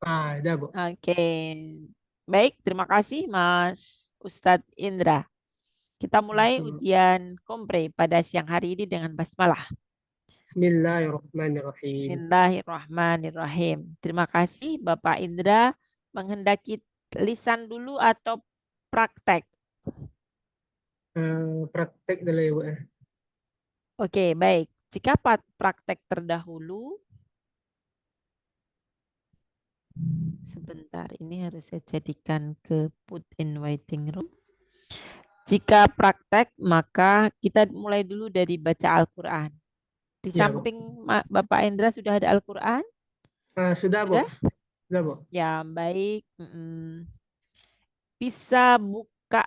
Ada, Bu. Oke. Baik, terima kasih Mas Ustadz Indra. Kita mulai ujian kompre pada siang hari ini dengan basmalah. Bismillahirrahmanirrahim. Bismillahirrahmanirrahim. Terima kasih Bapak Indra menghendaki lisan dulu atau praktek. Praktek dulu ya, Bu. Oke, baik. Jika praktek terdahulu, sebentar ini harus saya jadikan ke put in waiting room. Jika praktek, maka kita mulai dulu dari baca Al-Quran. Di Ya, Bu. samping Bapak Indra sudah ada Al-Quran? Sudah, Bu. Sudah? Sudah, Bu. Ya, baik. Bisa buka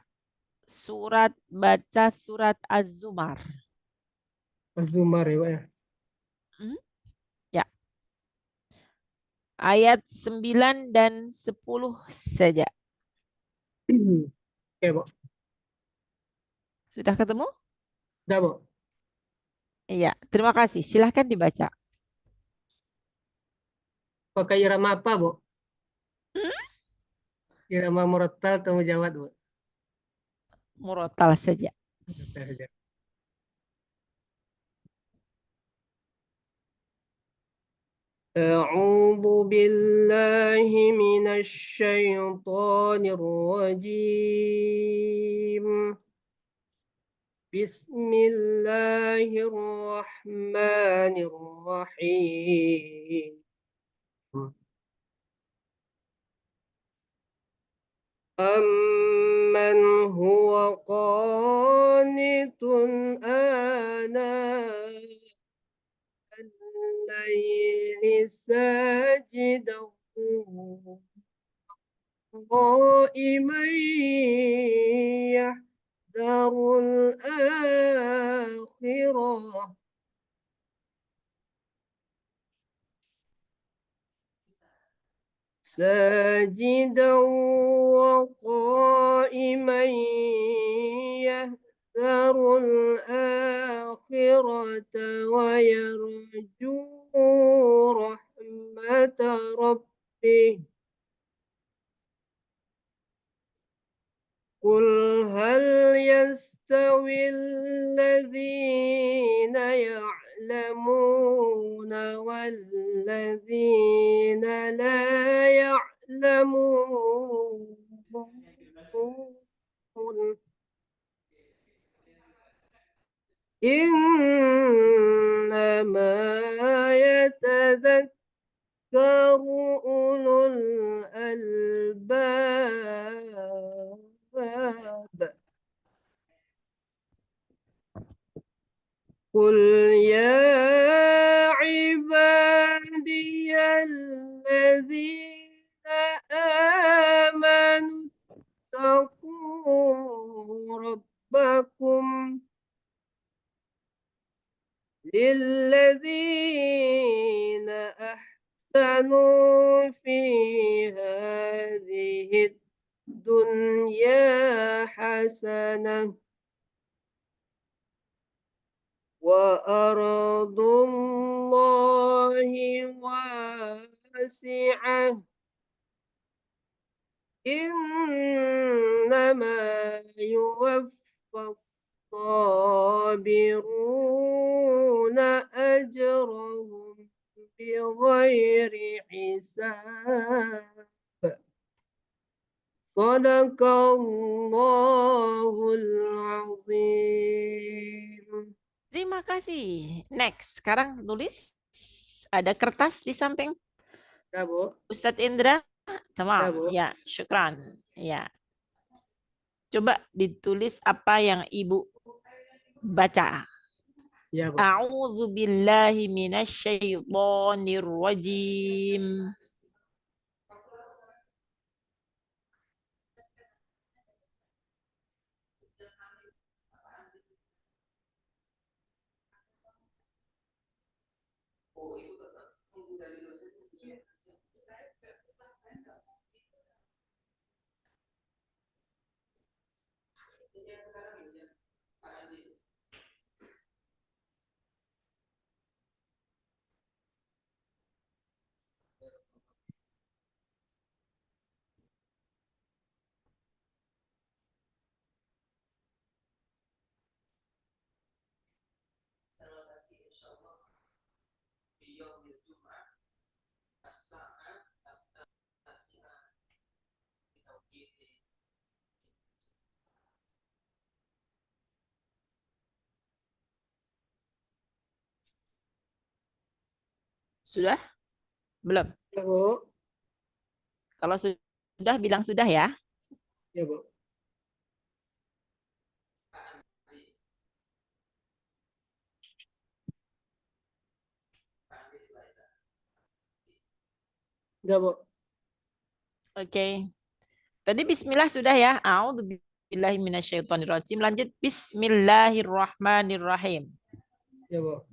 baca surat Az-Zumar. Az-Zumar ya, Bu. Hmm? Ya, ayat 9 dan 10 saja. Oke, Bu. Sudah ketemu? Sudah, Bu. Iya, terima kasih. Silahkan dibaca. Pakai irama apa, Bu? Hmm? Irama murattal atau mujawad, Bu? Murotal saja. Murattal saja. أعوذ بالله من الشيطان الرجيم. بسم الله الرحمن الرحيم. أمن هو قانت آناء الليل ساجدا قائما يحذر الآخرة ساجدا وقائما يحذر الآخرة ويرجو رحمة ربه قل هل يستوي الذين يعلمون والذين لا يعلمون إنما يتذكر أولو الألباب قل يا عبادي الذين آمنوا اتقوا ربكم للذين أحسنوا في هذه الدنيا حسنة وأرض الله واسعة إنما يوفى الصابرون أجرهم بغير حساب صدق الله العظيم. Terima kasih. Next, sekarang tulis. Ada kertas di samping Ya, Bu. Ustadz Indra. Ya, Tamam. Bu. Ya, syukran. Ya. Coba ditulis apa yang Ibu baca. Ya, Bu. A'udzu billahi minasyaitonir rajim. Sudah? Belum? Ya, Bu. Kalau sudah, bilang sudah ya. Ya, Bu. Ya, Bu. Oke. Tadi bismillah sudah ya. A'udzubillahi minasyaitonirrajim. Lanjut bismillahirrahmanirrahim. Ya, Bu.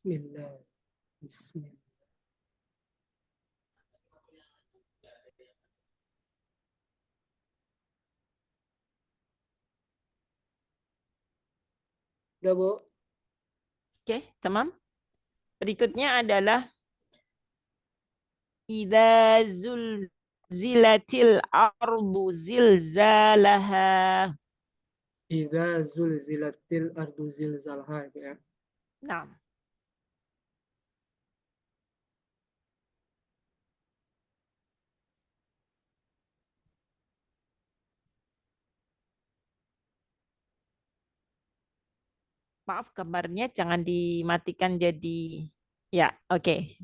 Bismillah. Bismillah. Ya, Bu. Oke, tamam. Berikutnya adalah idza zulzilatil ardu zilzalaha. Idza zulzilatil ardu zilzalaha, ya. Nah, maaf gambarnya jangan dimatikan jadi ya, oke.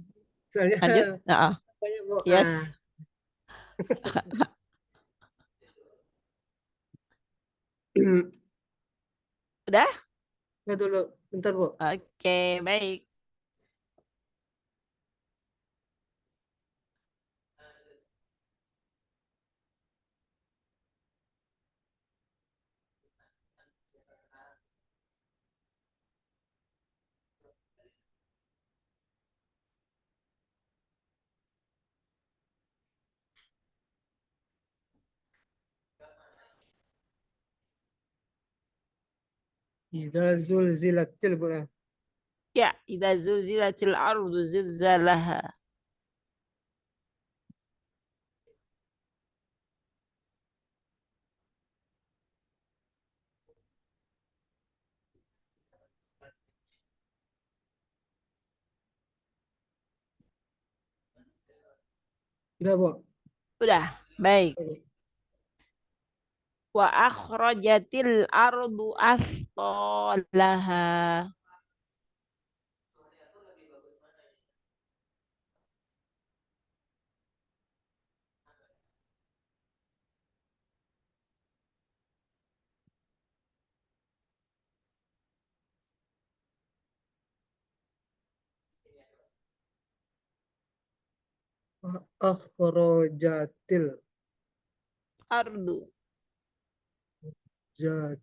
Soalnya Lanjut. Nah, banyak, Bu. yes. Udah? Ya, dulu. Bentar, Bu. Oke, baik. Idza zulzilatil, Bu. Ya. Ya, idza zulzilatil ardu zilzalaha. Udah, Bu. Udah, baik. Ya, Bu. Wa akhrajatil ardu athqalaha. Akhrajatil Ardu. jat.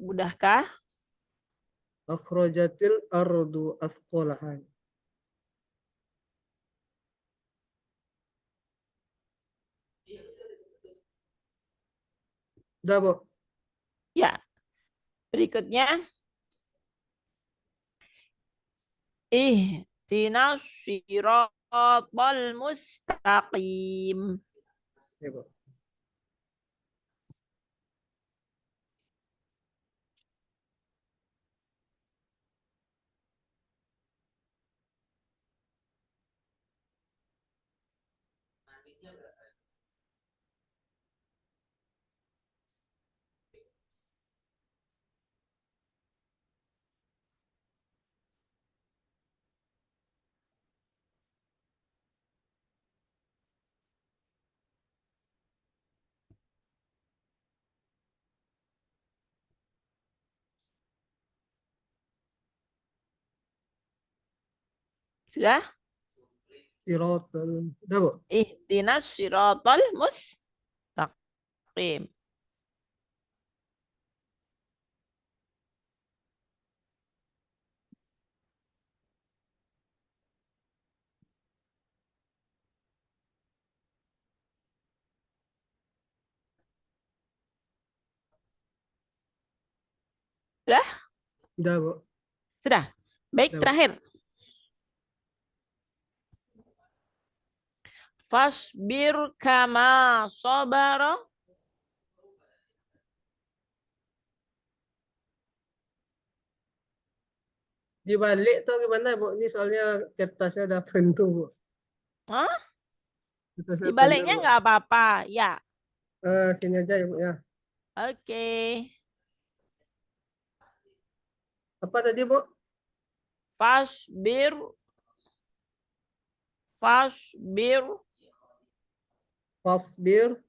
Mudahkah? Akhrajatil ardu athqalaha. Udah, Bu. Ya, berikutnya. Ihdinas siratal mustaqim. Ya, Bu. Sudah? Siratal. Udah, Bu. Ihdinas siratal mustaqim. Udah, Bu. Sudah. Baik, Udah, Bu. terakhir. Fasbir kama sabara. Dibalik tuh gimana, Bu? Ini soalnya kertasnya ada penuh, Bu. Hah? Kertasnya penuh, Dibaliknya Bu. nggak apa-apa. Ya. Sini aja ya, Bu, ya. Oke. Apa tadi, Bu? Fasbir. Fasbir Fasbir.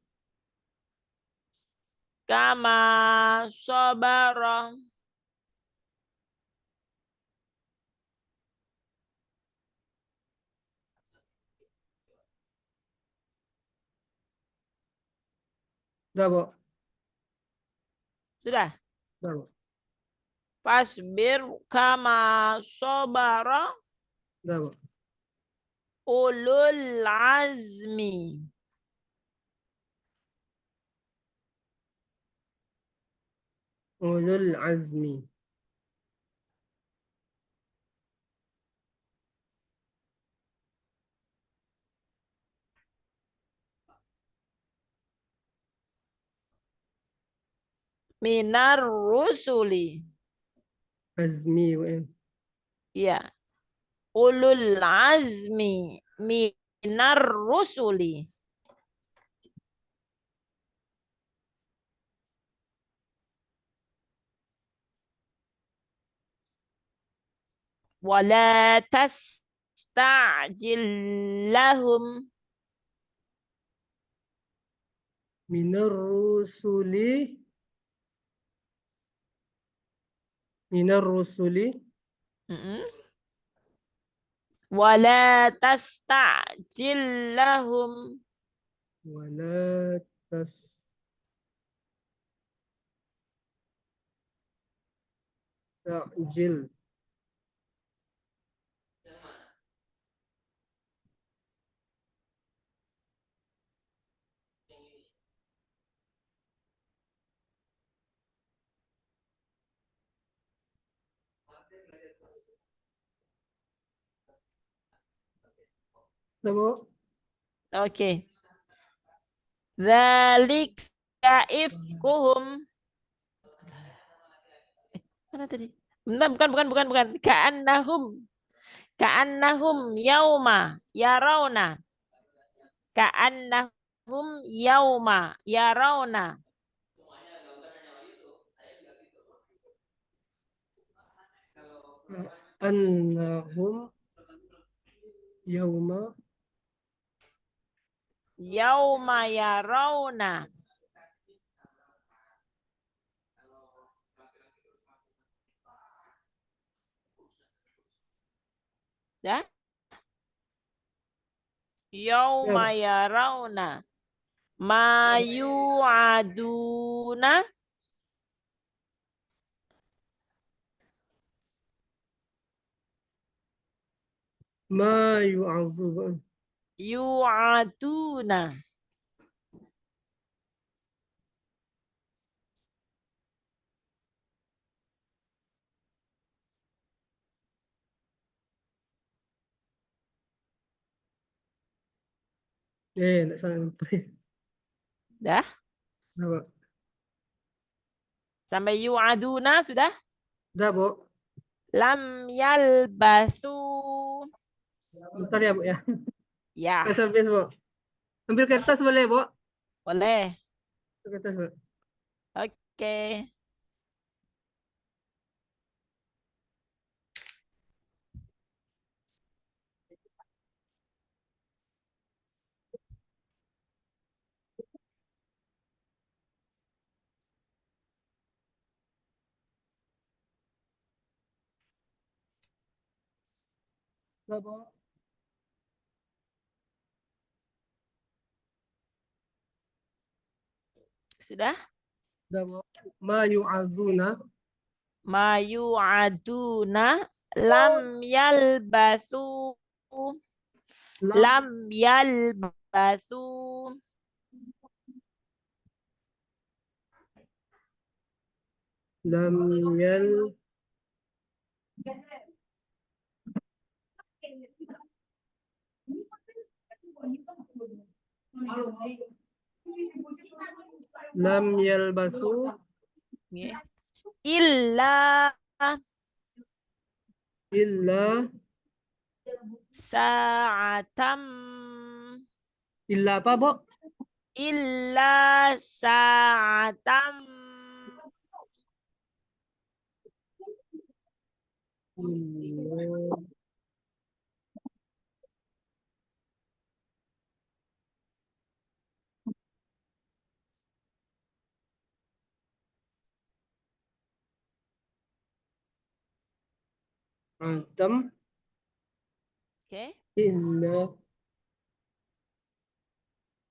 kama sabara. Udah, Bu. Sudah. Udah, Bu. Fasbir kama sabara Udah, Bu. ulul azmi. Ulul azmi. Minar rusuli. Azmi, Bu, ya. Ya. Ulul azmi minar rusuli. Wala tasta'jil lahum. Minar rusuli. Minar rusuli. Mm-mm. Wala tasta'jil lahum. Wala tastajil. Udah, Bu. Oke. Dzalika ifkuhum. Mana tadi? Bentar, bukan. Ka'annahum yauma yarawna. Ka'annahum yauma yarawna. Annahum yauma Yauma yarawna. Ya? Yauma ya, yarawna. Ma yu'aduna. ma yu'azzu. Yu'aduna. Enggak sampai. Dah? Udah, Bu. Sampai yu'aduna sudah? Udah, Bu. Lam yalbasu. Bentar ya, Bu, ya. Ya, Habis, Bu. Ambil kertas boleh, Bu? boleh. Kertas, Bu. Oke. Udah, Bu. Sudah? Udah, Bu. Ma yu'azuna. Ma yu'aduna lam yalbasu. Lam Lam yalbasu. lam Lam yalbasu Nggih. Illa illa sa'atam illa apa, Bu? illa sa'atam Illa Adam Oke. illa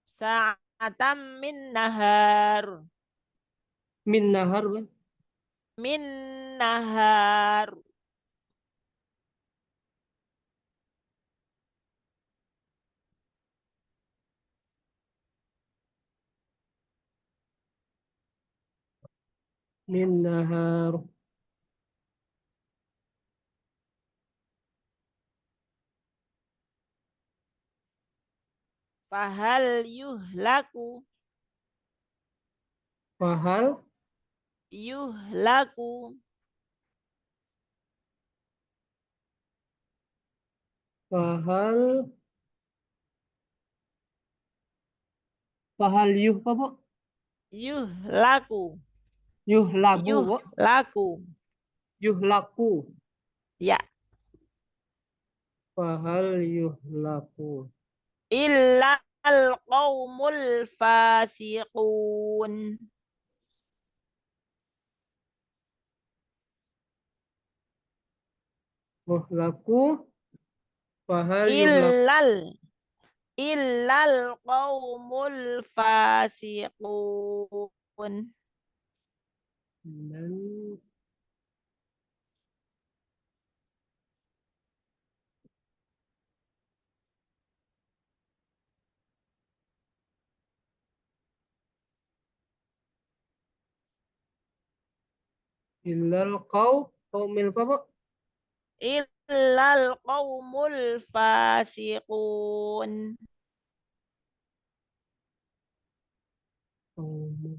Sa'atam min nahar. min nahar, Bu. Min nahar. Min nahar. Fahal yuhlaku. Fahal Yuhlaku. fahal fahal yuh apa, Bu? Yuhlaku. Yuh lagu, Bu. Yuhlaku. Yuh laku. Ya. Fahal yuh laku. Illa al-qawmul fasiqun. Yuh laku. Fahal yuh laku. Illal. Illal qawmul fasiqun. Dan illal qaumil apa, Bu? Illal qawmul fasiqun. Qaumul.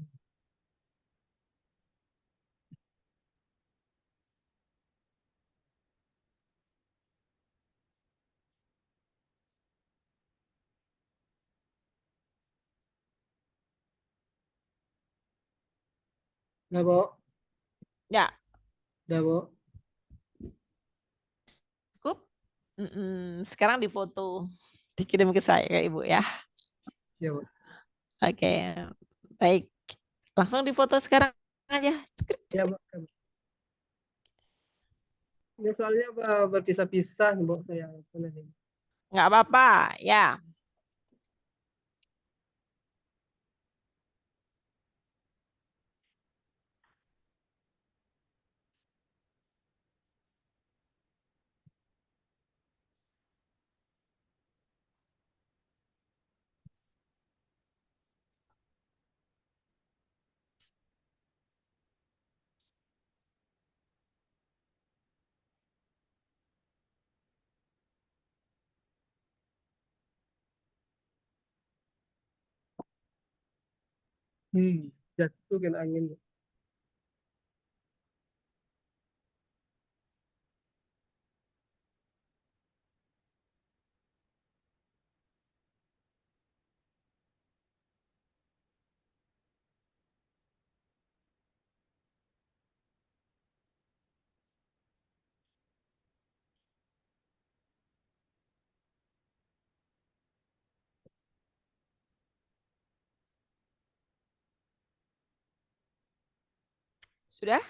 Dah, Bu. Ya, Dah, Bu. cukup. Sekarang difoto, dikirim ke saya, Ibu ya. Ya, Bu. Oke, baik. Langsung difoto sekarang aja. Cekrik, Ya, cekrik. Bu. Ini soalnya berpisah-pisah, Bu. Saya apa nih? Nggak apa-apa, ya. Jatuh kan angin. Sudah?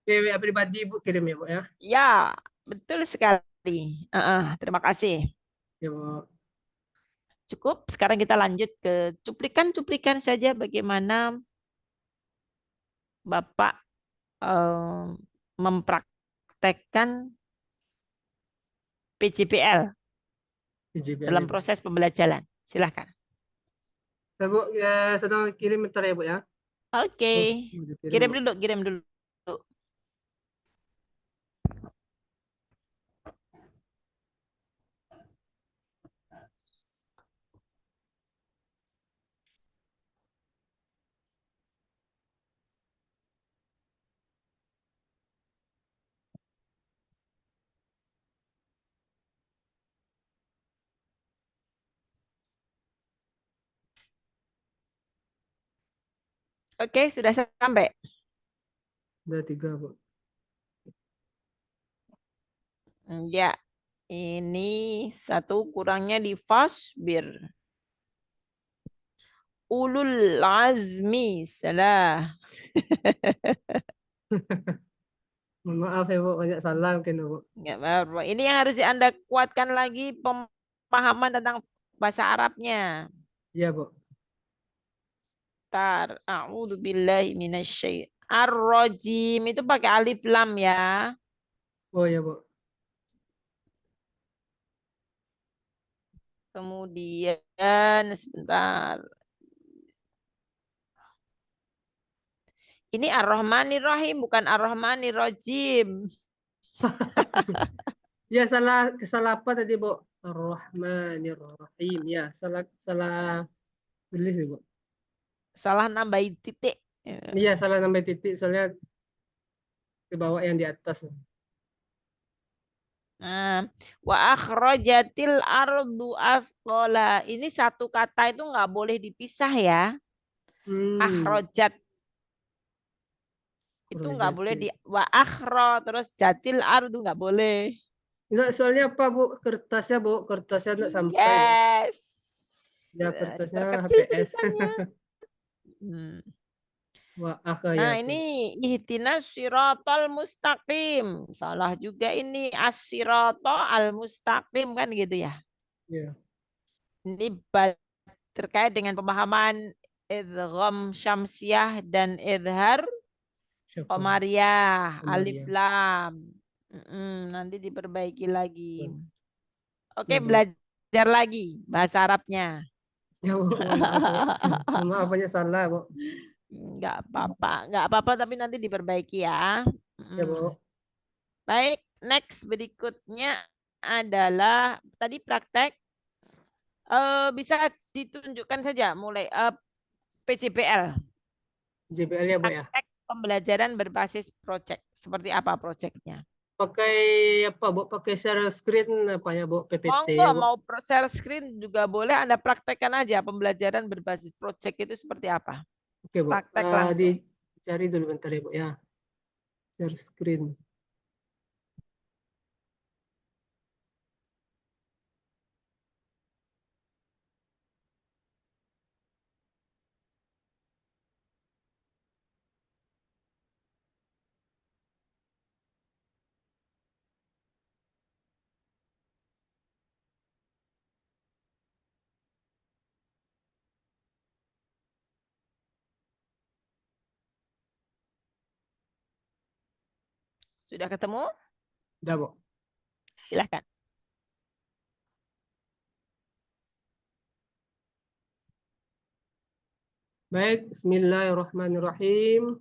PWA pribadi, Bu, kirim ya, Bu, ya. Ya, betul sekali. Terima kasih. Ya, Bu. Cukup. Sekarang kita lanjut ke cuplikan-cuplikan saja bagaimana Bapak mempraktekkan PJBL PJBL dalam ya, Bu. proses pembelajaran. Silahkan. Ya, Bu, ya, sedang kirim bentar ya, Bu ya. Oke, Oh, mau dikirim, kirim Bu. dulu, kirim dulu. Oke, sudah sampai. Udah 3, Bu. Ya, ini satu kurangnya di fasbir. Ulul azmi salah. Mohon maaf ya, Bu. Banyak salah mungkin, Bu. Nggak apa-apa. Ini yang harus Anda kuatkan lagi pemahaman tentang bahasa Arabnya. Iya, Bu. Tar, a'udzubillahi minasyaitonir. Ar-rajim itu pakai alif lam ya. Oh, ya, Bu. Kemudian sebentar. Ini Ar-Rahmanir Rahim bukan Ar-Rahmanir Rajim. Ya, salah apa tadi, Bu? Ar-Rahmanir-Rahim. Ya, salah salah tulis ya, Bu. Salah nambahin titik. Iya, salah nambah titik soalnya ke bawah yang di atas. Nah, wa akhrajatil ardu asqala. Ini satu kata itu nggak boleh dipisah ya. Hmm, Akhrajat itu nggak boleh Kurajati. di wa akhro terus jatil ardu nggak boleh. Enggak, soalnya apa, Bu? Kertasnya, Bu. Kertasnya enggak sampai, Bu. Yes. Ya, kertasnya Diperkecil HPS. tulisannya. Hmm. Wah, Nah, akhayati. ini ihdinas siratal mustaqim. Salah juga ini as-sirata al-mustaqim kan gitu ya. Ya, Ini terkait dengan pemahaman idgham syamsiah dan idhar syafai. qamariyah, alif Kamaria. lam. Nanti diperbaiki lagi. Oke, Ya, Bu. belajar lagi bahasa Arabnya. Ya, Bu. Mohon maaf, Bu. Mohon maaf, banyak salah, Bu. Nggak apa-apa, tapi nanti diperbaiki ya. Ya, Mm. Bu. Baik, next berikutnya adalah tadi praktek. Bisa ditunjukkan saja mulai PJBL. JBL ya, Bu ya. Praktek pembelajaran berbasis project. Seperti apa projectnya? Pakai apa, Bu? Pakai share screen apa ya, Bu? PPT Monggo ya, Bu. mau share screen juga boleh Anda praktekkan aja pembelajaran berbasis project itu seperti apa. Oke, Bu. Praktek langsung. Dicari dulu bentar ya, Bu ya. Share screen. Sudah ketemu? Udah, Bu. Silahkan. Baik, bismillahirrahmanirrahim.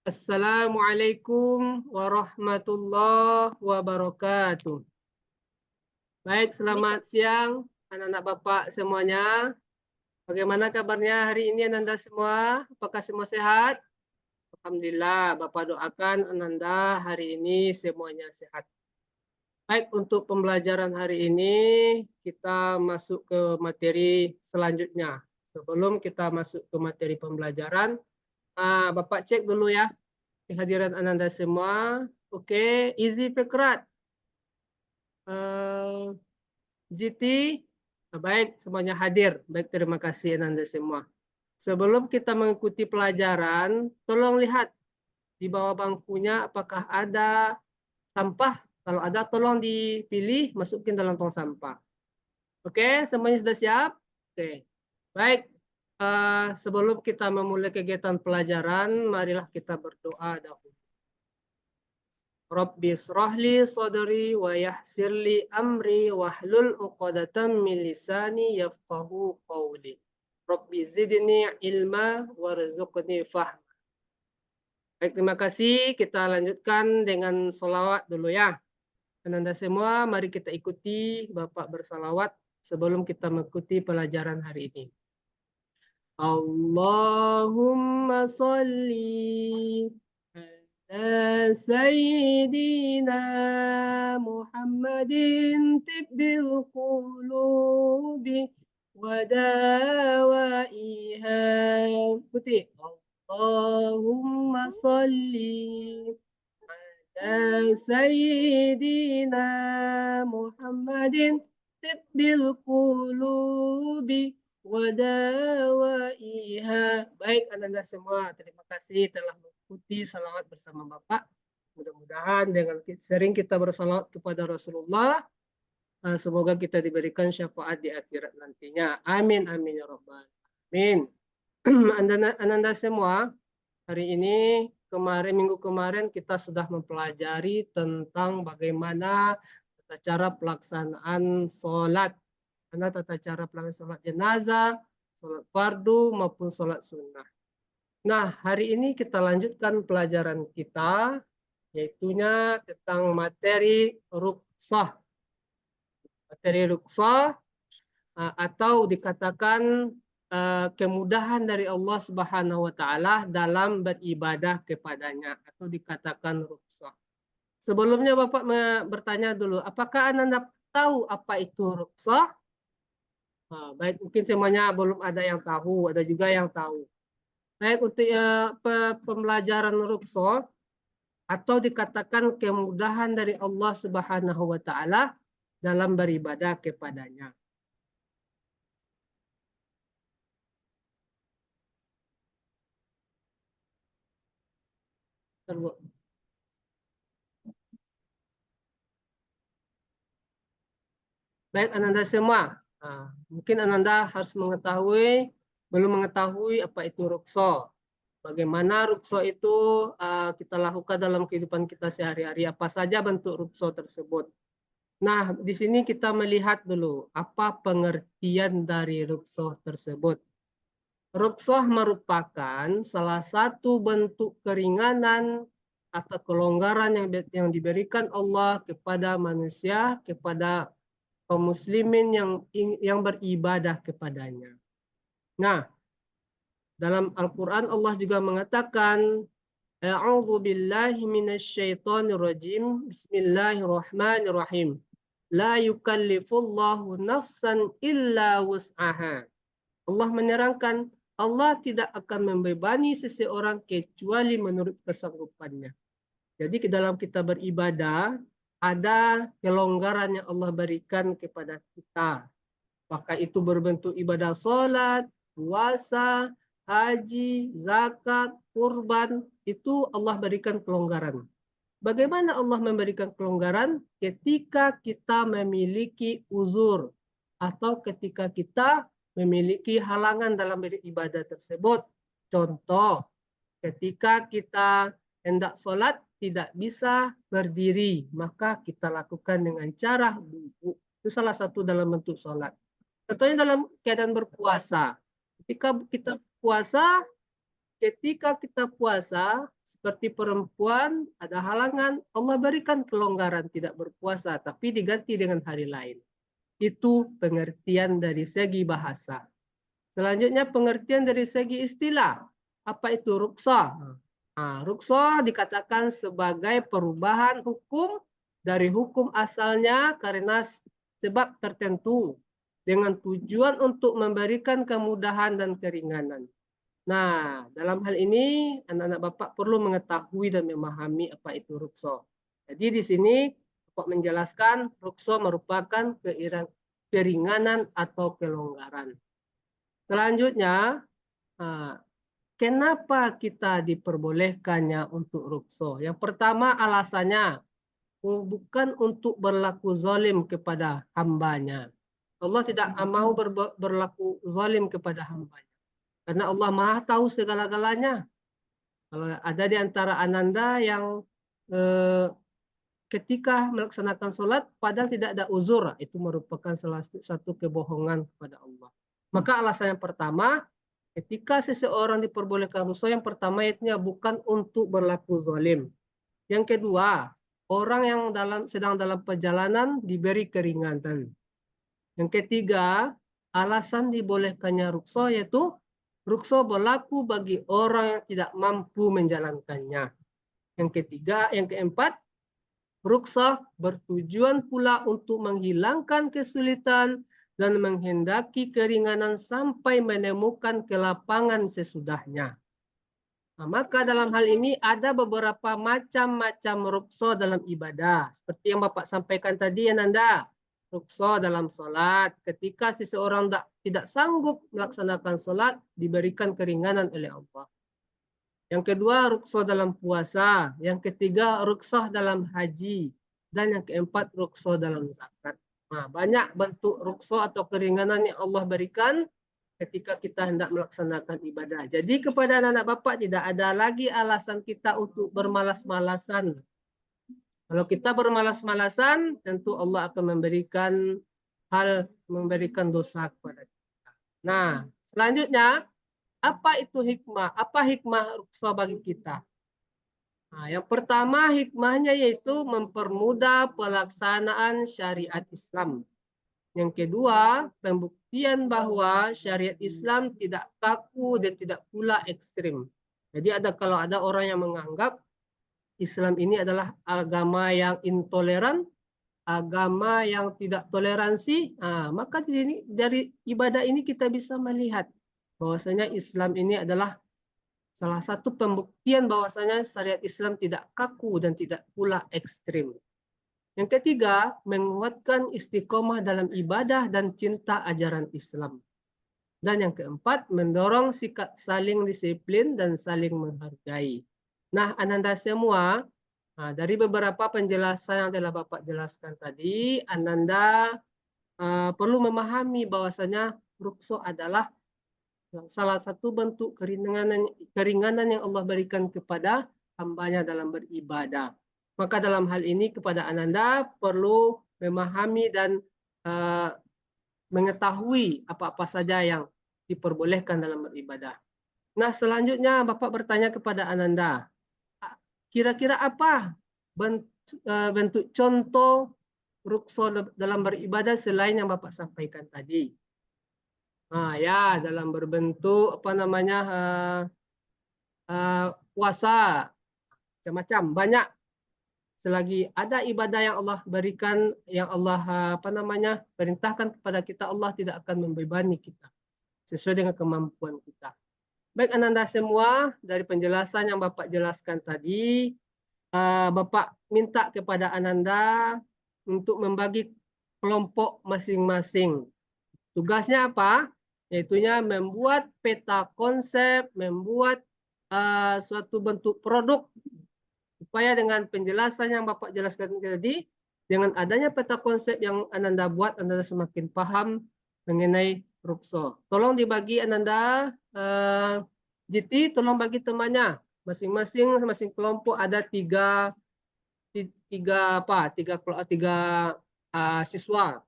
Assalamualaikum warahmatullahi wabarakatuh. Baik, Ini selamat siang anak-anak Bapak semuanya. Bagaimana kabarnya hari ini Ananda semua? Apakah semua sehat? Alhamdulillah, Bapak doakan Ananda hari ini semuanya sehat. Baik, untuk pembelajaran hari ini kita masuk ke materi selanjutnya. Sebelum kita masuk ke materi pembelajaran, Bapak cek dulu ya kehadiran Ananda semua. Oke, Easy Fikrat. GT, baik semuanya hadir. Baik, terima kasih Ananda semua. Sebelum kita mengikuti pelajaran, tolong lihat di bawah bangkunya apakah ada sampah. Kalau ada, tolong dipilih, masukin dalam tong sampah. Oke, semuanya sudah siap? Oke, baik. sebelum kita memulai kegiatan pelajaran, marilah kita berdoa dahulu. Rabbi srahli sadri wa yassirli amri wahlul 'uqdatam min lisani yafqahu qawli. Rabbi zidni ilma warzuqni fahma. Baik, terima kasih. Kita lanjutkan dengan sholawat dulu ya. Dan Anda semua, mari kita ikuti Bapak bersalawat sebelum kita mengikuti pelajaran hari ini. Allahumma salli ala Sayyidina Muhammadin tibbil qulubi wa dawaiha. Ikuti. Allahumma salli ala Sayyidina Muhammadin tibbil qulubi wadawaiha. Baik, Anda semua, terima kasih telah mengikuti salawat bersama Bapak. Mudah-mudahan dengan sering kita bersalawat kepada Rasulullah, semoga kita diberikan syafaat di akhirat nantinya. Amin, amin ya rabbal alamin. Anda semua, hari ini minggu kemarin kita sudah mempelajari tentang bagaimana tata cara pelaksanaan sholat. Karena tata cara pelaksanaan sholat jenazah, sholat fardu maupun sholat sunnah. Nah, hari ini kita lanjutkan pelajaran kita, yaitunya tentang materi rukhsah. Materi rukhsah atau dikatakan kemudahan dari Allah Subhanahu wa taala dalam beribadah kepadanya atau dikatakan rukhsah. Sebelumnya Bapak bertanya dulu, apakah Anda tahu apa itu rukhsah? Baik, mungkin semuanya belum ada yang tahu, ada juga yang tahu. Baik, untuk pembelajaran rukhsah atau dikatakan kemudahan dari Allah Subhanahu wa taala dalam beribadah kepadanya. Baik, Ananda semua. Mungkin Ananda harus belum mengetahui apa itu rukhsah. Bagaimana rukhsah itu kita lakukan dalam kehidupan kita sehari-hari, apa saja bentuk rukhsah tersebut. Nah, di sini kita melihat dulu apa pengertian dari rukhsah tersebut. Rukhsah merupakan salah satu bentuk keringanan atau kelonggaran yang diberikan Allah kepada manusia, kepada kaum muslimin yang beribadah kepadanya. Nah, dalam Al-Quran Allah juga mengatakan, A'udzu billahi minasyaitonir rajim. Bismillahirrahmanirrahim. La yukallifullahu nafsan illa wus'aha. Allah menerangkan, Allah tidak akan membebani seseorang kecuali menurut kesanggupannya. Jadi dalam kita beribadah, ada kelonggaran yang Allah berikan kepada kita. Maka itu berbentuk ibadah sholat, puasa, haji, zakat, kurban, itu Allah berikan kelonggaran. Bagaimana Allah memberikan kelonggaran? Ketika kita memiliki uzur atau ketika kita memiliki halangan dalam beribadah tersebut. Contoh, ketika kita hendak sholat tidak bisa berdiri, maka kita lakukan dengan cara duduk. Itu salah satu dalam bentuk sholat. Contohnya dalam keadaan berpuasa. Ketika kita puasa, seperti perempuan ada halangan, Allah berikan kelonggaran tidak berpuasa, tapi diganti dengan hari lain. Itu pengertian dari segi bahasa. Selanjutnya pengertian dari segi istilah. Apa itu rukhsah? Rukhsah dikatakan sebagai perubahan hukum dari hukum asalnya karena sebab tertentu dengan tujuan untuk memberikan kemudahan dan keringanan. Nah, dalam hal ini anak-anak Bapak perlu mengetahui dan memahami apa itu rukhsah. Jadi di sini Bapak menjelaskan rukhsah merupakan keringanan atau kelonggaran. Selanjutnya, kenapa kita diperbolehkannya untuk rukhsah? Yang pertama alasannya bukan untuk berlaku zalim kepada hambanya. Allah tidak mau berlaku zalim kepada hambanya. Karena Allah Maha tahu segala-galanya. Kalau ada di antara Ananda yang ketika melaksanakan sholat padahal tidak ada uzur, itu merupakan salah satu kebohongan kepada Allah. Maka alasan yang pertama, ketika seseorang diperbolehkan rukhsah, yang pertama itu bukan untuk berlaku zalim. Yang kedua, orang yang sedang dalam perjalanan diberi keringanan. Yang ketiga, alasan dibolehkannya rukhsah yaitu rukhsah berlaku bagi orang yang tidak mampu menjalankannya. Yang ketiga, yang keempat, rukhsah bertujuan pula untuk menghilangkan kesulitan dan menghendaki keringanan sampai menemukan kelapangan sesudahnya. Nah, maka dalam hal ini ada beberapa macam-macam rukhsah dalam ibadah. Seperti yang Bapak sampaikan tadi ya Nanda. Rukhsah dalam sholat. Ketika seseorang tidak sanggup melaksanakan sholat, diberikan keringanan oleh Allah. Yang kedua, rukhsah dalam puasa. Yang ketiga, rukhsah dalam haji. Dan yang keempat, rukhsah dalam zakat. Nah, banyak bentuk rukhsah atau keringanan yang Allah berikan ketika kita hendak melaksanakan ibadah. Jadi kepada anak-anak Bapak tidak ada lagi alasan kita untuk bermalas-malasan. Kalau kita bermalas-malasan, tentu Allah akan memberikan dosa kepada kita. Nah, selanjutnya, apa itu hikmah? Apa hikmah rukhsah bagi kita? Nah, yang pertama hikmahnya yaitu mempermudah pelaksanaan syariat Islam. Yang kedua, pembuktian bahwa syariat Islam tidak kaku dan tidak pula ekstrim. Jadi kalau ada orang yang menganggap Islam ini adalah agama yang intoleran, agama yang tidak toleransi, maka di sini dari ibadah ini kita bisa melihat bahwasanya Islam ini adalah salah satu pembuktian bahwasanya syariat Islam tidak kaku dan tidak pula ekstrim. Yang ketiga, menguatkan istiqomah dalam ibadah dan cinta ajaran Islam. Dan yang keempat, mendorong sikap saling disiplin dan saling menghargai. Nah, Ananda semua, dari beberapa penjelasan yang telah Bapak jelaskan tadi, Ananda perlu memahami bahwasanya rukhsah adalah salah satu bentuk keringanan yang Allah berikan kepada hambanya dalam beribadah. Maka dalam hal ini kepada Ananda perlu memahami dan mengetahui apa-apa saja yang diperbolehkan dalam beribadah. Nah, selanjutnya Bapak bertanya kepada Ananda, kira-kira apa bentuk contoh rukhsah dalam beribadah selain yang Bapak sampaikan tadi? Ya, dalam berbentuk puasa, macam-macam, banyak. Selagi ada ibadah yang Allah berikan, yang Allah perintahkan kepada kita, Allah tidak akan membebani kita sesuai dengan kemampuan kita. Baik Ananda semua, dari penjelasan yang Bapak jelaskan tadi, Bapak minta kepada Ananda untuk membagi kelompok masing-masing. Tugasnya apa? Yaitunya membuat peta konsep, membuat suatu bentuk produk, supaya dengan penjelasan yang Bapak jelaskan tadi, dengan adanya peta konsep yang Ananda buat, Ananda semakin paham mengenai rukhsah. Tolong dibagi Ananda, GT, tolong bagi temannya. Masing-masing kelompok ada tiga siswa.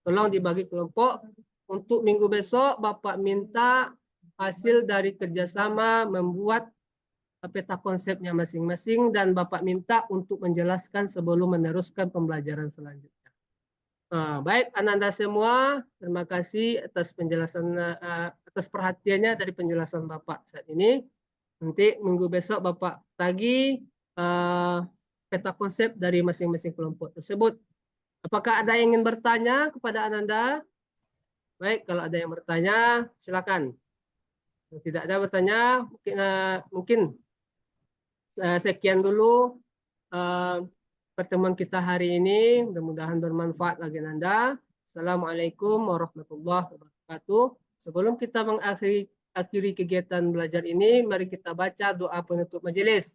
Tolong dibagi kelompok. Untuk minggu besok, Bapak minta hasil dari kerjasama membuat peta konsepnya masing-masing dan Bapak minta untuk menjelaskan sebelum meneruskan pembelajaran selanjutnya. Baik, Ananda semua, terima kasih atas penjelasan, atas perhatiannya dari penjelasan Bapak saat ini. Nanti minggu besok Bapak tagih peta konsep dari masing-masing kelompok tersebut. Apakah ada yang ingin bertanya kepada Ananda? Baik, kalau ada yang bertanya, silakan. Kalau tidak ada bertanya, mungkin sekian dulu pertemuan kita hari ini. Mudah-mudahan bermanfaat bagi Anda. Assalamualaikum warahmatullahi wabarakatuh. Sebelum kita mengakhiri kegiatan belajar ini, mari kita baca doa penutup majelis.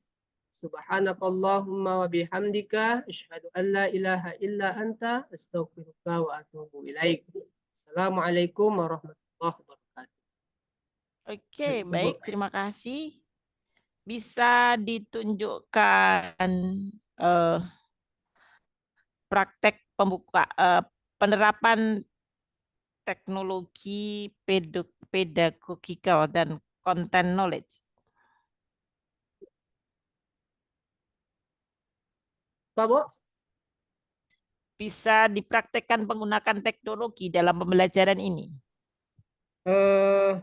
Subhanakallahumma wa bihamdika asyhadu an la ilaha illa anta astaghfiruka wa atubu ilaik. Assalamualaikum warahmatullahi wabarakatuh. Oke, Itu, Bu. baik. Terima kasih. Bisa ditunjukkan eh, praktek penerapan teknologi pedagogikal dan content knowledge. Pak, Bu? Bisa dipraktekkan menggunakan teknologi dalam pembelajaran ini. Eh,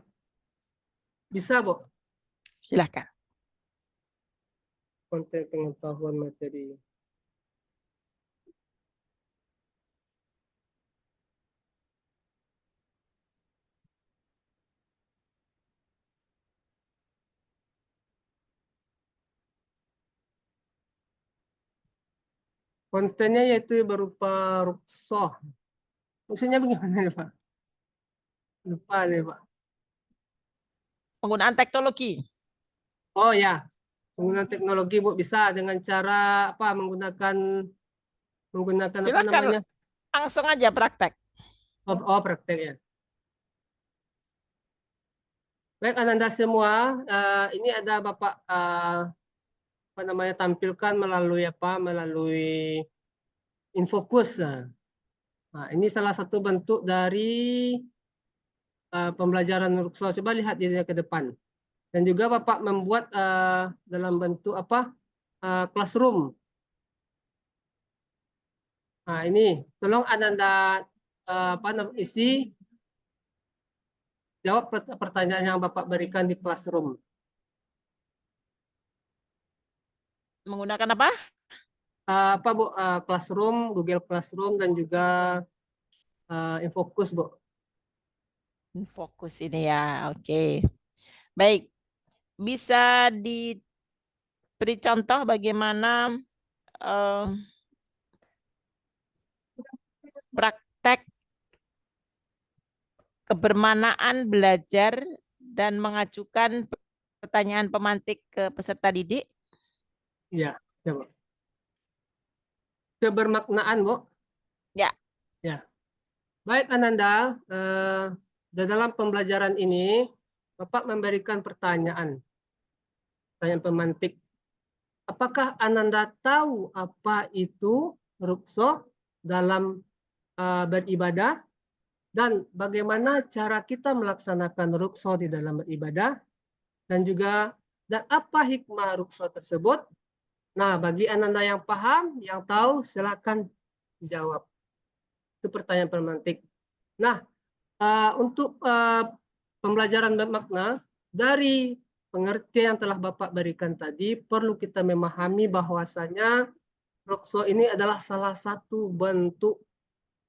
bisa, Bu. Silakan. Konten pengetahuan materi. Kontennya yaitu berupa ruksoh. Maksudnya bagaimana nih, Pak? Lupa nih, Pak. Penggunaan teknologi. Oh ya, penggunaan teknologi, Bu, bisa dengan cara apa? Menggunakan apa Silakan namanya? langsung aja praktek. Praktek ya. Baik, Ananda semua, ini ada Bapak apa namanya tampilkan melalui apa? Melalui Infokus. Nah, ini salah satu bentuk dari pembelajaran Rukso. Coba lihat dirinya ke depan. Dan juga Bapak membuat dalam bentuk apa? Classroom. Nah, ini tolong Ananda apa namanya isi jawab pertanyaan yang Bapak berikan di Classroom. Menggunakan apa? Apa Bu? Classroom, Google Classroom dan juga Infokus, Bu. Fokus ini ya. Oke. Baik. Bisa diberi contoh bagaimana eh, praktek kebermanaan belajar dan mengajukan pertanyaan pemantik ke peserta didik? Ya, ya, Bu. Kebermaknaan, Bu. Ya. Ya. Baik, Ananda. Di dalam pembelajaran ini, Bapak memberikan pertanyaan pemantik. Apakah Ananda tahu apa itu rukso dalam beribadah dan bagaimana cara kita melaksanakan rukso di dalam beribadah dan juga dan apa hikmah rukso tersebut? Nah, bagi Ananda yang paham, yang tahu, silakan dijawab. Itu pertanyaan pemantik. Nah, untuk pembelajaran bermakna dari pengertian yang telah Bapak berikan tadi, perlu kita memahami bahwasanya rukso ini adalah salah satu bentuk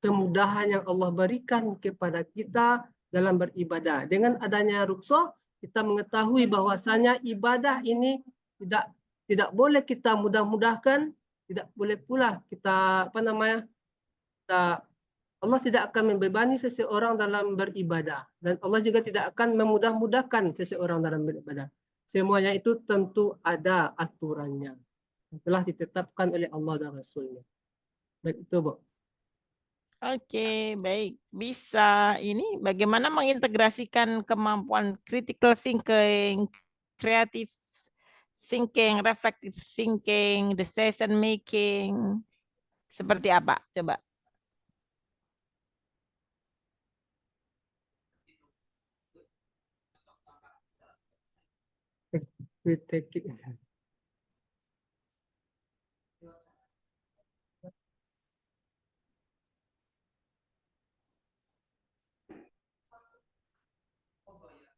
kemudahan yang Allah berikan kepada kita dalam beribadah. Dengan adanya rukso, kita mengetahui bahwasanya ibadah ini tidak boleh kita mudah-mudahkan, tidak boleh pula kita apa namanya Allah tidak akan membebani seseorang dalam beribadah dan Allah juga tidak akan memudah-mudahkan seseorang dalam beribadah. Semuanya itu tentu ada aturannya. Telah ditetapkan oleh Allah dan Rasulnya. Baik itu, Bu. Oke, baik. Bisa ini bagaimana mengintegrasikan kemampuan critical thinking, creative thinking, reflective thinking, decision making. Seperti apa? Coba. We take it.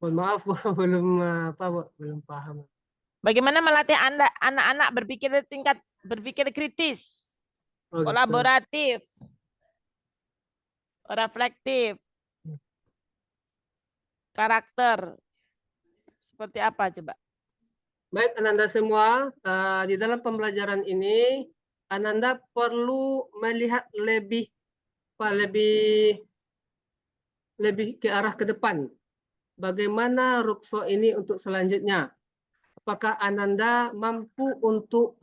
Mohon maaf, Bu, belum apa, Bu, belum paham. Bagaimana melatih anak-anak berpikir kritis, Oh gitu. kolaboratif, reflektif, karakter. Seperti apa coba? Baik, Ananda semua, di dalam pembelajaran ini Ananda perlu melihat lebih lebih lebih ke arah ke depan. Bagaimana rukso ini untuk selanjutnya? Apakah Ananda mampu untuk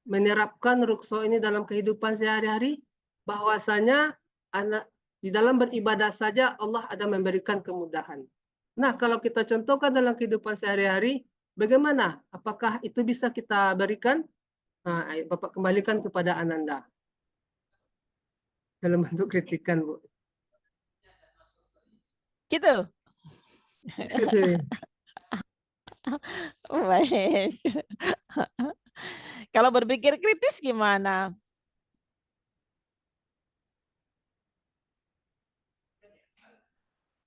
menerapkan rukso ini dalam kehidupan sehari-hari? Bahwasanya anak di dalam beribadah saja Allah ada memberikan kemudahan. Nah, kalau kita contohkan dalam kehidupan sehari-hari, bagaimana? Apakah itu bisa kita berikan? Nah, Bapak kembalikan kepada Ananda dalam bentuk kritikan, Bu. Gitu. Gitu. Baik. Kalau berpikir kritis gimana?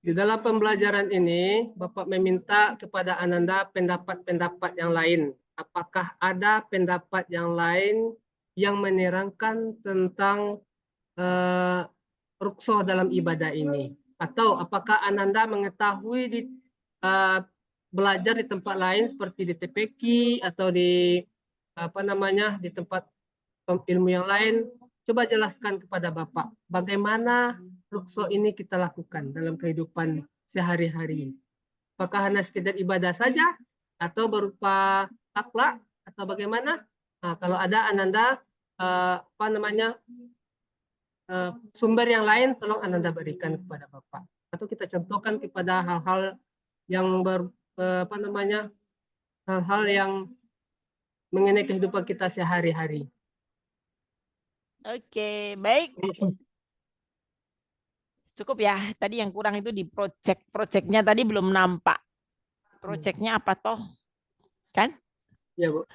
Di dalam pembelajaran ini, Bapak meminta kepada Ananda pendapat-pendapat yang lain. Apakah ada pendapat yang lain yang menerangkan tentang eh, rukso dalam ibadah ini? Atau apakah Ananda mengetahui di eh, belajar di tempat lain seperti di TPQ atau di apa namanya di tempat ilmu yang lain? Coba jelaskan kepada Bapak, bagaimana rukso ini kita lakukan dalam kehidupan sehari-hari. Apakah hanya sekedar ibadah saja atau berupa akhlak atau bagaimana? Nah, kalau ada Ananda apa namanya sumber yang lain, tolong Ananda berikan kepada Bapak. Atau kita contohkan kepada hal-hal yang apa namanya hal-hal yang mengenai kehidupan kita sehari-hari. Oke, baik. Cukup ya. Tadi yang kurang itu di project. Projectnya tadi belum nampak. Projectnya apa toh? Kan? Ya, Bu.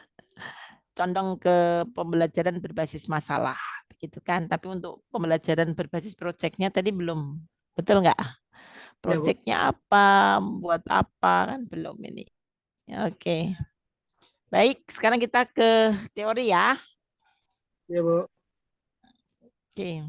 Condong ke pembelajaran berbasis masalah. Begitu kan? Tapi untuk pembelajaran berbasis projectnya tadi belum. Betul nggak? Ya, Bu. Projectnya apa? Buat apa? Kan belum ini. Oke. Baik, sekarang kita ke teori ya. Ya, Bu. Oke.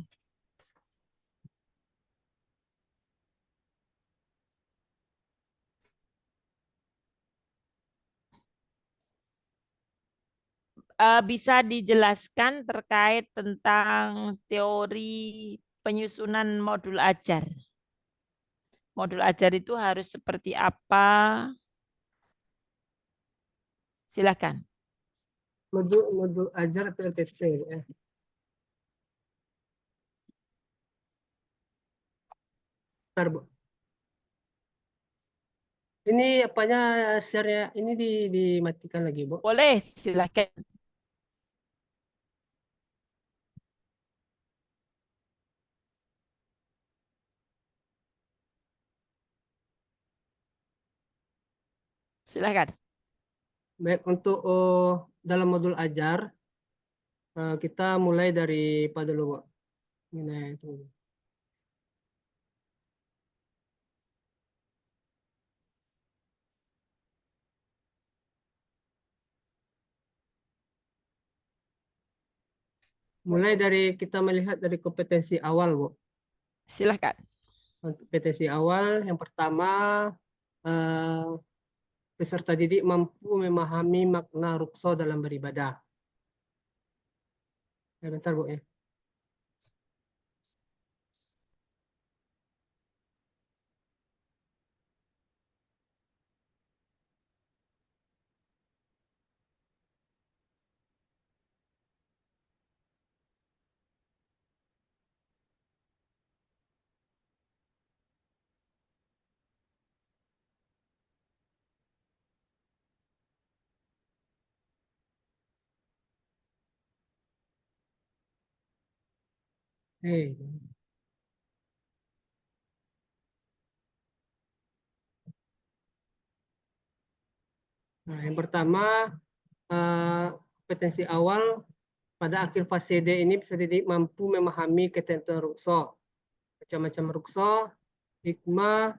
Bisa dijelaskan terkait tentang teori penyusunan modul ajar. Modul ajar itu harus seperti apa? Silakan. Modul ajar atau LPP ya. Bentar, Bu. Ini apanya share-nya ini dimatikan lagi, Bu. Boleh, silakan. Silakan. Baik, untuk dalam modul ajar kita mulai dari apa dulu, Bu? Ini tunggu. Mulai dari kita melihat dari kompetensi awal, Bu. Silakan. Kompetensi awal yang pertama eh, peserta didik mampu memahami makna rukso dalam beribadah. Ya, bentar, Bu ya. Hei. Nah, yang pertama kompetensi awal pada akhir fase D ini bisa didik mampu memahami ketentuan rukso, macam-macam rukso, hikmah,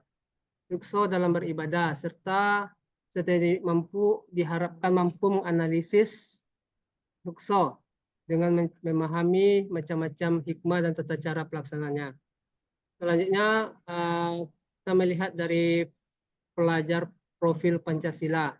rukso dalam beribadah, serta mampu diharapkan mampu menganalisis rukso dengan memahami macam-macam hikmah dan tata cara pelaksananya. Selanjutnya kita melihat dari pelajar profil Pancasila.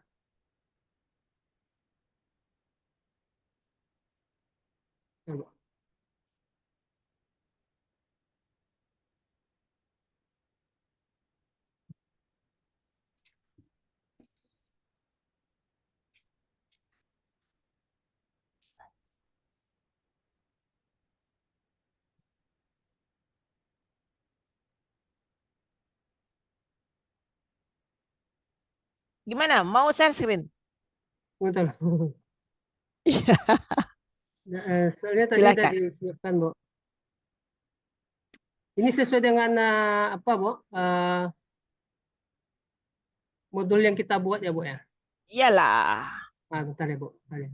Gimana? Mau share screen? Bentar. Iya, Nah, soalnya tadi udah silakan. disiapkan, Bu. Ini sesuai dengan apa, Bu? Modul yang kita buat ya, Bu ya. Iyalah. Bentar ya, Bu. Bentar ya.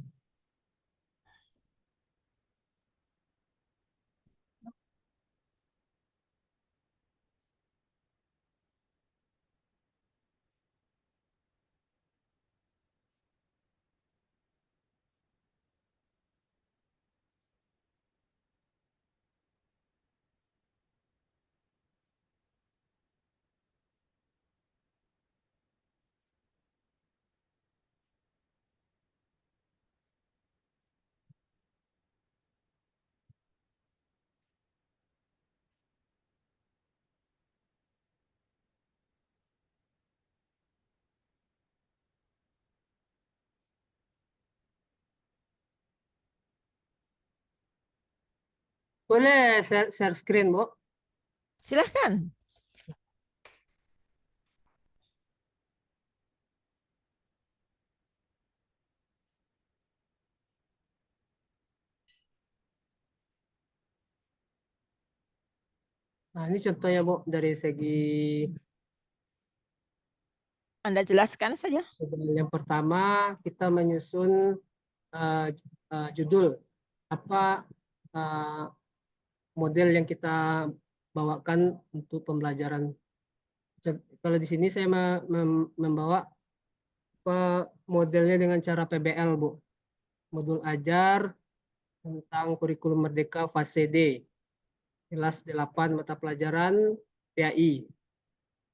Boleh share screen, Bu. Silahkan. Nah, ini contohnya, Bu, dari segi Anda jelaskan saja. yang pertama kita menyusun uh, judul apa uh, model yang kita bawakan untuk pembelajaran. Kalau di sini saya membawa modelnya dengan cara PBL, Bu. Modul ajar tentang kurikulum merdeka fase D. Kelas 8 mata pelajaran PAI.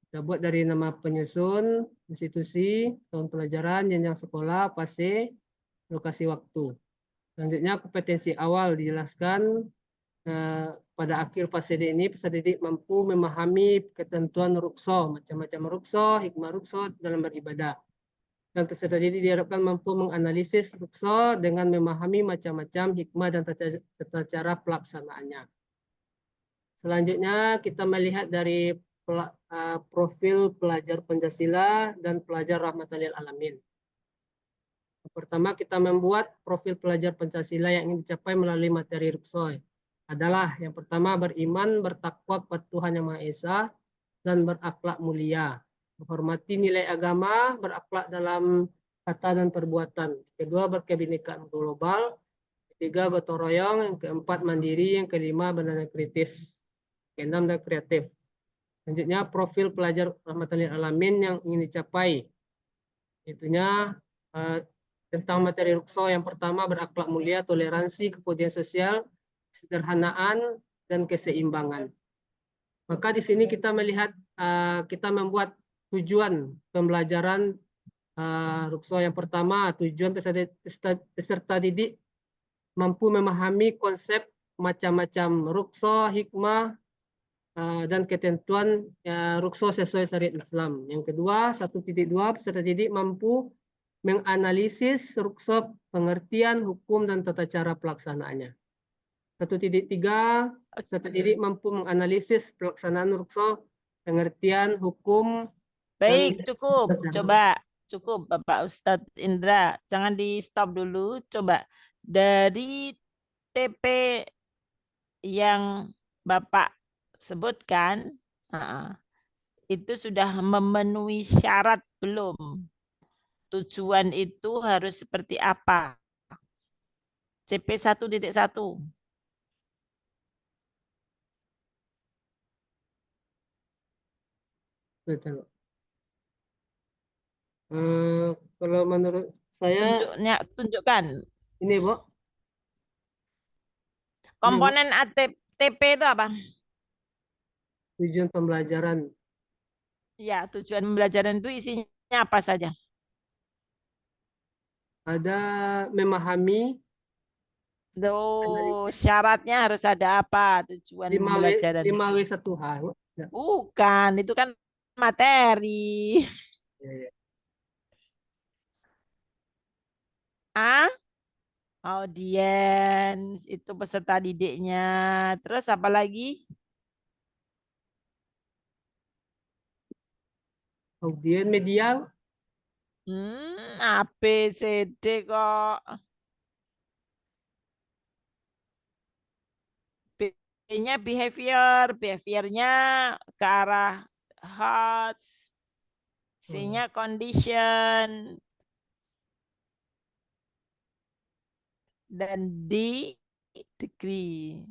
Kita buat dari nama penyusun, institusi, tahun pelajaran, jenjang sekolah, fase, lokasi waktu. Selanjutnya kompetensi awal dijelaskan pada akhir fase D ini peserta didik mampu memahami ketentuan rukso, macam-macam rukso, hikmah rukso dalam beribadah. Dan peserta didik diharapkan mampu menganalisis rukso dengan memahami macam-macam hikmah dan tata cara pelaksanaannya. Selanjutnya kita melihat dari profil pelajar Pancasila dan pelajar rahmatan lil alamin. Pertama, kita membuat profil pelajar Pancasila yang ingin dicapai melalui materi Ruksoy. Adalah yang pertama, beriman, bertakwa kepada Tuhan Yang Maha Esa, dan berakhlak mulia. Menghormati nilai agama, berakhlak dalam kata dan perbuatan. Kedua, berkebinekaan global. Ketiga, gotong royong. Yang keempat, mandiri. Yang kelima, benar kritis. Keenam, dan kreatif. Selanjutnya, profil pelajar rahmatan lil alamin yang ingin dicapai. Itunya tentang materi Rukso yang pertama berakhlak mulia, toleransi, kepedulian sosial, kesederhanaan, dan keseimbangan. Maka di sini kita melihat kita membuat tujuan pembelajaran Rukso yang pertama, tujuan peserta didik mampu memahami konsep macam-macam Rukso, hikmah, dan ketentuan Rukso sesuai syariat Islam. Yang kedua, 1.2 peserta didik mampu menganalisis Rukso, pengertian, hukum, dan tata cara pelaksanaannya. 1.3 peserta didik mampu menganalisis pelaksanaan Rukso, pengertian, hukum, dan Baik, cukup. tata cara. Coba, cukup Bapak Ustadz Indra. Jangan di stop dulu. Coba dari TP yang Bapak sebutkan, itu sudah memenuhi syarat belum? Tujuan itu harus seperti apa? CP 1.1. Betul. Kalau menurut saya Tunjukkan. ini, Bu. Ini, Bu, Komponen ATP itu apa? tujuan pembelajaran. Ya, tujuan pembelajaran itu isinya apa saja? Ada memahami, Tuh, analisis syaratnya harus ada apa tujuan 5W pembelajaran? 5W1H, Bu. Ya, Bukan, itu kan materi. ya, ya. Ah, audiens, itu peserta didiknya. Terus apa lagi? Kemudian media, A, B, C, D kok. B-nya behavior, behaviornya ke arah hot, Oh, ya. C-nya condition, dan D degree.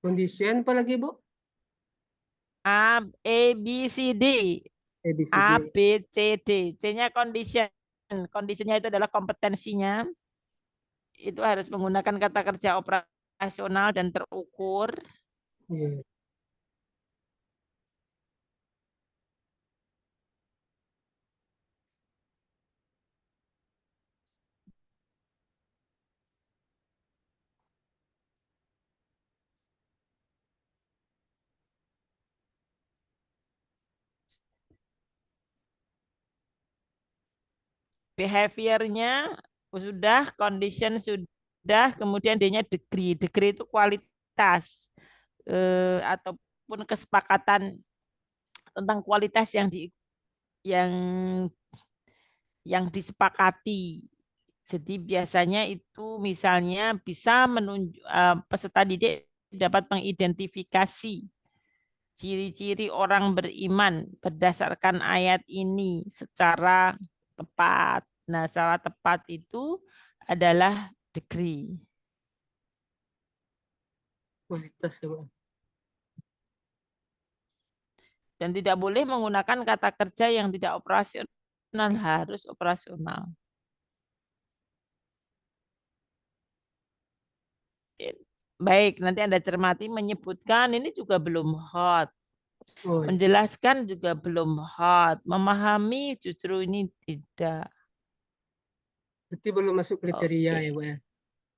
Condition apa lagi, Bu? A, B, C, D. A, ABCD. B, C, D. C-nya condition. Conditionnya itu adalah kompetensinya. Itu harus menggunakan kata kerja operasional dan terukur. Iya. Behaviornya sudah, condition sudah, kemudian D-nya degree. Degree itu kualitas ataupun kesepakatan tentang kualitas yang yang disepakati. Jadi biasanya itu misalnya bisa menunjuk peserta didik dapat mengidentifikasi ciri-ciri orang beriman berdasarkan ayat ini secara tepat. Nah, secara tepat itu adalah degree. Kualitas ya, Bu. Dan tidak boleh menggunakan kata kerja yang tidak operasional, harus operasional. Baik, nanti Anda cermati menyebutkan ini juga belum hot. Oh, ya. Menjelaskan juga belum hot. Memahami justru ini tidak. Berarti belum masuk kriteria Oke. ya, Bu ya.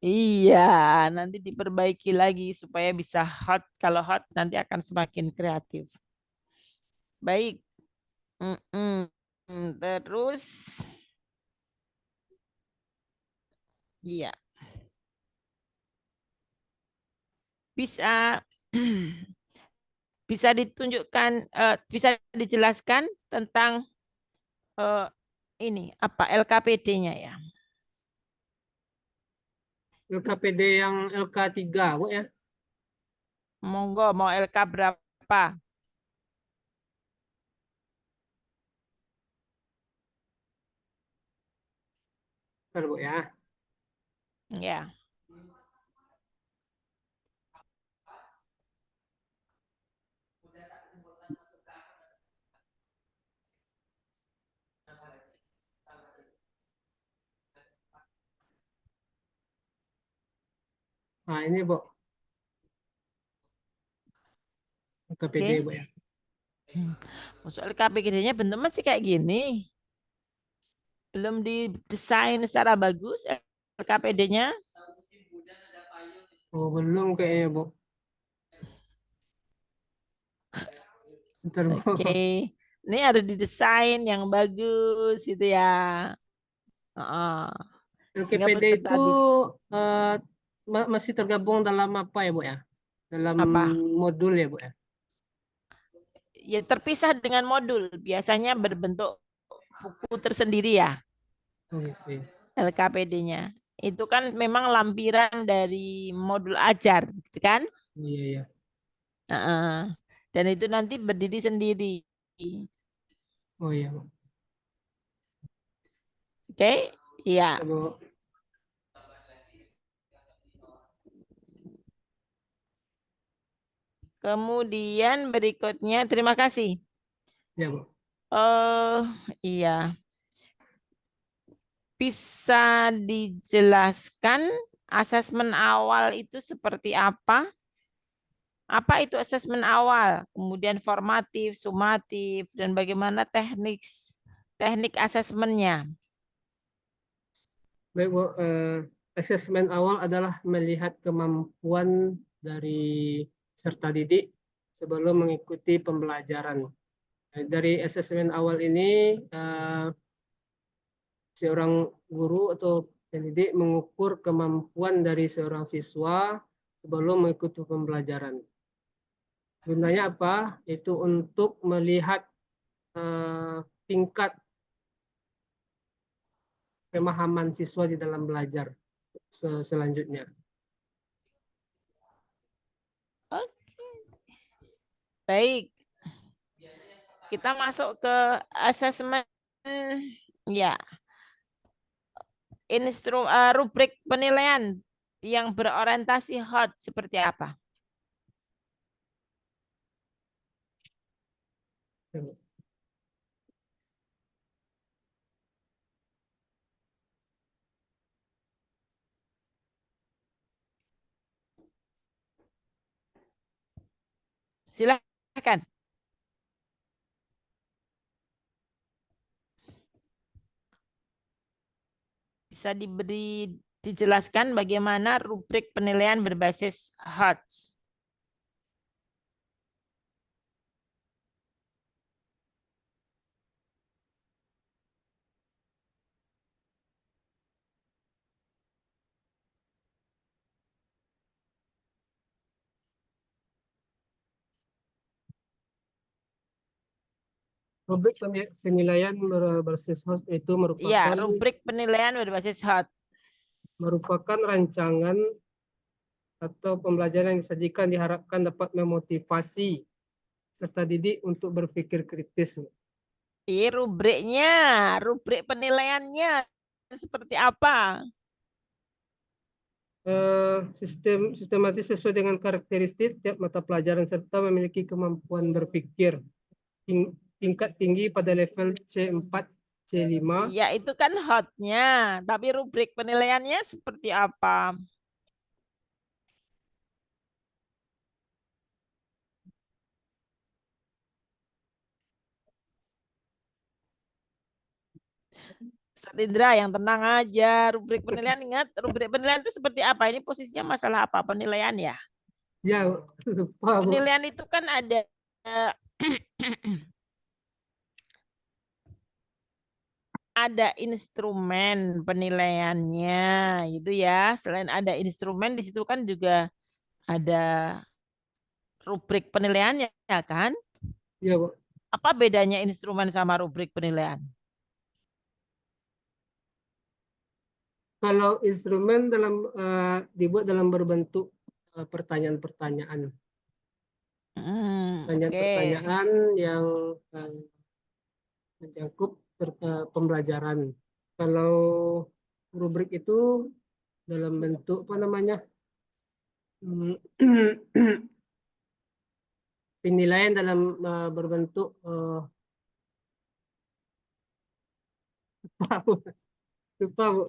Iya, nanti diperbaiki lagi supaya bisa hot. Kalau hot nanti akan semakin kreatif. Baik. Mm-mm. Terus, iya, bisa bisa ditunjukkan, bisa dijelaskan tentang eh, ini apa LKPD-nya ya. LKPD yang LK3, Bu ya. Monggo mau LK berapa? Bentar, Bu ya. Ya. Nah, ini, Bu. LKPD, Oke. Bu ya. Masuk LKPD-nya bentuk masih kayak gini. Belum didesain secara bagus LKPD-nya. Oh, belum kayaknya, Bu. Bentar, Bu. Oke. Ini harus didesain yang bagus gitu ya. Heeh. Sehingga LKPD peserta itu di eh, masih tergabung dalam apa ya, Bu ya? Dalam apa? modul ya, Bu ya? Ya terpisah dengan modul. Biasanya berbentuk buku tersendiri ya Oh, gitu ya. LKPD-nya. Itu kan memang lampiran dari modul ajar, gitu kan? Iya, iya. Heeh. Dan itu nanti berdiri sendiri. Oh, iya, Bu. Oke? Iya. Ya, Bu. Kemudian berikutnya, terima kasih. Ya, Bu. Oh, iya. Bisa dijelaskan asesmen awal itu seperti apa? Apa itu asesmen awal? Kemudian formatif, sumatif, dan bagaimana teknik asesmennya? Baik, Bu. Asesmen awal adalah melihat kemampuan dari peserta didik sebelum mengikuti pembelajaran. Dari asesmen awal ini, seorang guru atau pendidik mengukur kemampuan dari seorang siswa sebelum mengikuti pembelajaran. Gunanya apa? Itu untuk melihat tingkat pemahaman siswa di dalam belajar selanjutnya. Oke. Baik. Kita masuk ke asesmen. Ya. Rubrik penilaian yang berorientasi hot seperti apa? Silakan. Bisa dijelaskan bagaimana rubrik penilaian berbasis HOTS? Rubrik penilaian berbasis HOTS itu Ya, rubrik penilaian berbasis HOTS. merupakan rancangan atau pembelajaran yang disajikan diharapkan dapat memotivasi serta didik untuk berpikir kritis. Rubriknya, rubrik penilaiannya seperti apa? Sistematis sesuai dengan karakteristik tiap mata pelajaran serta memiliki kemampuan berpikir tingkat tinggi pada level C4, C5. Ya, itu kan hotnya, tapi rubrik penilaiannya seperti apa? Ustadz Indra yang tenang aja. Rubrik penilaian, ingat rubrik penilaian itu seperti apa? Ini posisinya masalah apa? Penilaian ya? Ya, lupa, Bu. Penilaian itu kan ada ada instrumen penilaiannya gitu ya. Selain ada instrumen di situ kan juga ada rubrik penilaiannya ya kan? Ya, Bu. Apa bedanya instrumen sama rubrik penilaian? Kalau instrumen dibuat dalam berbentuk pertanyaan-pertanyaan. Oke. Pertanyaan-pertanyaan yang mencakup pembelajaran. Kalau rubrik itu dalam bentuk apa namanya? Penilaian dalam berbentuk lupa, Bu. Lupa, Bu.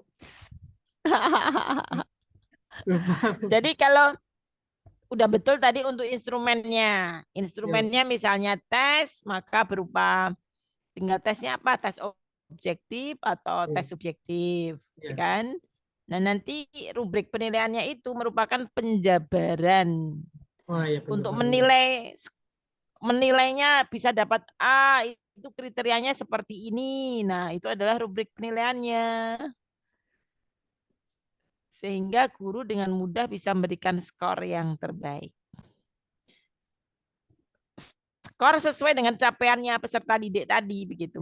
Lupa. Jadi kalau udah betul tadi untuk instrumennya. Instrumennya misalnya tes, maka berupa tinggal tesnya apa? Tes objektif atau tes subjektif, ya Ya. kan? Nah, nanti rubrik penilaiannya itu merupakan penjabaran Oh, ya, untuk penjabaran. menilainya bisa dapat A, itu kriterianya seperti ini. Nah, itu adalah rubrik penilaiannya. Sehingga guru dengan mudah bisa memberikan skor yang terbaik. Skor sesuai dengan capaiannya peserta didik tadi begitu.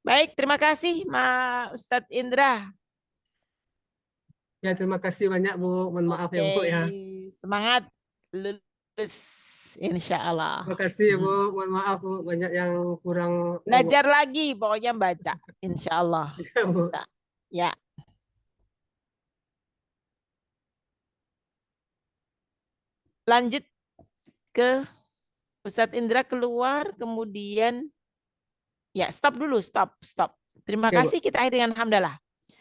Baik, terima kasih Ustadz Indra. Ya, terima kasih banyak, Bu. Mohon maaf ya, Bu, ya. Semangat lulus insya Allah. Terima kasih, Bu. Mohon maaf, Bu. Banyak yang kurang. Belajar lagi, pokoknya baca. Insya Allah. Ya, Bu. Bisa. Ya. Lanjut ke Ustadz Indra keluar, kemudian ya stop dulu, stop. Terima Oke, Bu. kasih, kita akhiri dengan hamdalah.